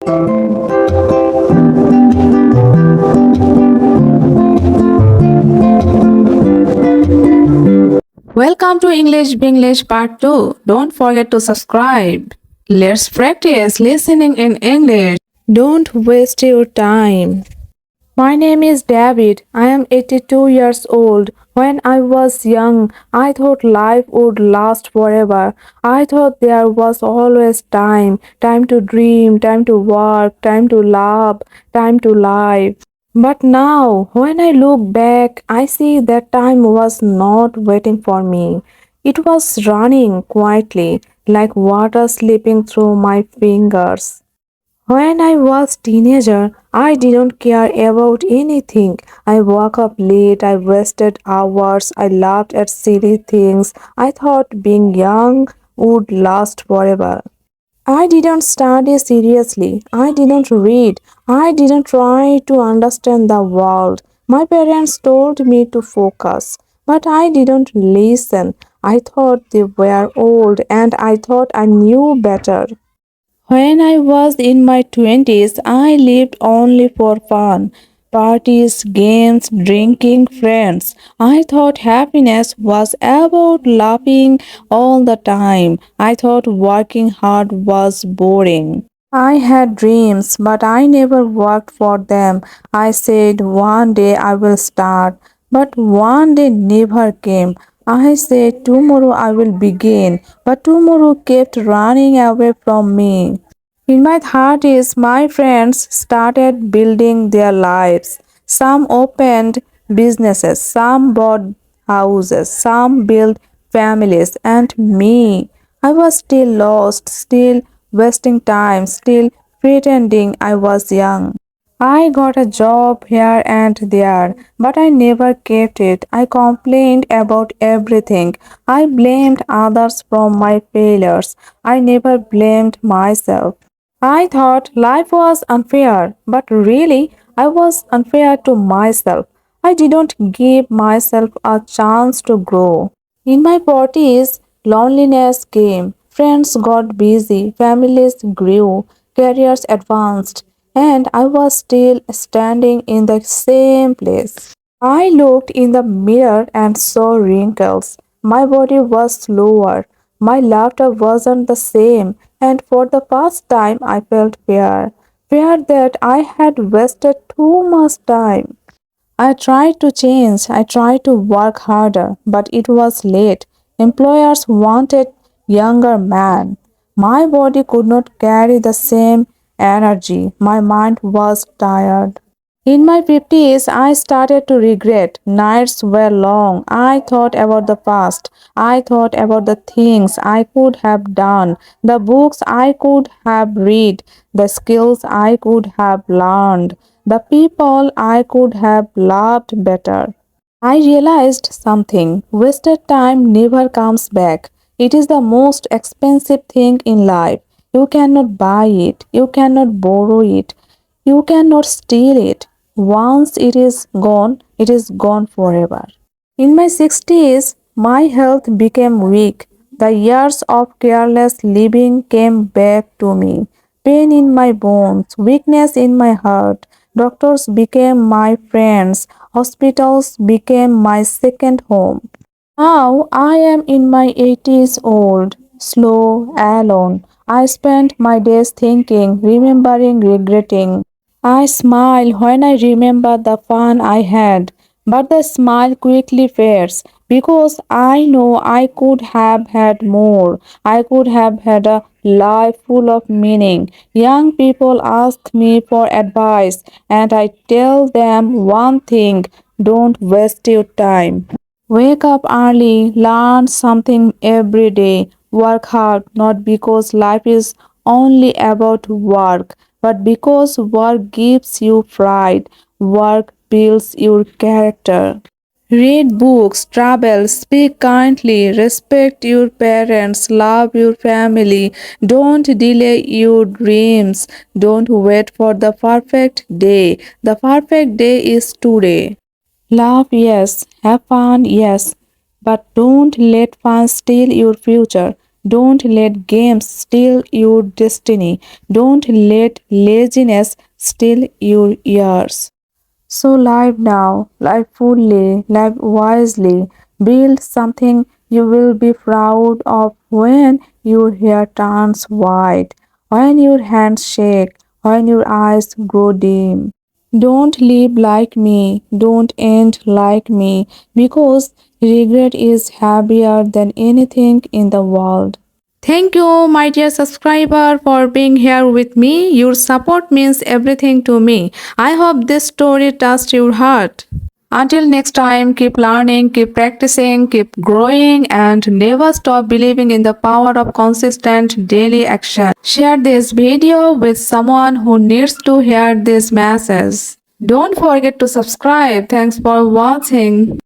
Welcome to English Binglish Part 2. Don't forget to subscribe. Let's practice listening in English. Don't waste your time. My name is David. I am 82 years old. When I was young, I thought life would last forever. I thought there was always time, time to dream, time to work, time to love, time to live. But now, when I look back, I see that time was not waiting for me. It was running quietly, like water slipping through my fingers. When I was teenager, I didn't care about anything. I woke up late, I wasted hours, I laughed at silly things. I thought being young would last forever. I didn't study seriously. I didn't read. I didn't try to understand the world. My parents told me to focus, but I didn't listen. I thought they were old and I thought I knew better. When I was in my 20s, I lived only for fun. Parties, games, drinking, friends. I thought happiness was about laughing all the time. I thought working hard was boring. I had dreams, but I never worked for them. I said one day I will start, but one day never came. I said tomorrow I will begin, but tomorrow kept running away from me. In my 30s, my friends started building their lives. Some opened businesses, some bought houses, some built families, and me. I was still lost, still wasting time, still pretending I was young. I got a job here and there, but I never kept it. I complained about everything. I blamed others for my failures. I never blamed myself. I thought life was unfair, but really I was unfair to myself. I didn't give myself a chance to grow. In my 40s, loneliness came. Friends got busy, families grew, careers advanced, and I was still standing in the same place. I looked in the mirror and saw wrinkles. My body was slower. My laughter wasn't the same, and for the first time I felt fear. Fear that I had wasted too much time. I tried to change, I tried to work harder, but it was late. Employers wanted younger men. My body could not carry the same energy. My mind was tired. In my 50s, I started to regret. Nights were long. I thought about the past. I thought about the things I could have done, the books I could have read, the skills I could have learned, the people I could have loved better. I realized something. Wasted time never comes back. It is the most expensive thing in life. You cannot buy it. You cannot borrow it. You cannot steal it. Once it is gone forever. In my 60s, my health became weak. The years of careless living came back to me. Pain in my bones, weakness in my heart. Doctors became my friends. Hospitals became my second home. Now I am in my 80s old, slow, alone. I spend my days thinking, remembering, regretting. I smile when I remember the fun I had, but the smile quickly fades because I know I could have had more. I could have had a life full of meaning. Young people ask me for advice, and I tell them one thing: don't waste your time. Wake up early, learn something every day, work hard not because life is only about work, but because work gives you pride, work builds your character. Read books, travel, speak kindly, respect your parents, love your family. Don't delay your dreams. Don't wait for the perfect day. The perfect day is today. Laugh, yes. Have fun, yes. But don't let fun steal your future. Don't let games steal your destiny. Don't let laziness steal your years. So live now, live fully, live wisely. Build something you will be proud of when your hair turns white, when your hands shake, when your eyes grow dim. Don't live like me, don't end like me, because regret is heavier than anything in the world. Thank you, my dear subscriber, for being here with me. Your support means everything to me. I hope this story touched your heart. Until next time, keep learning, keep practicing, keep growing, and never stop believing in the power of consistent daily action. Share this video with someone who needs to hear this message. Don't forget to subscribe. Thanks for watching.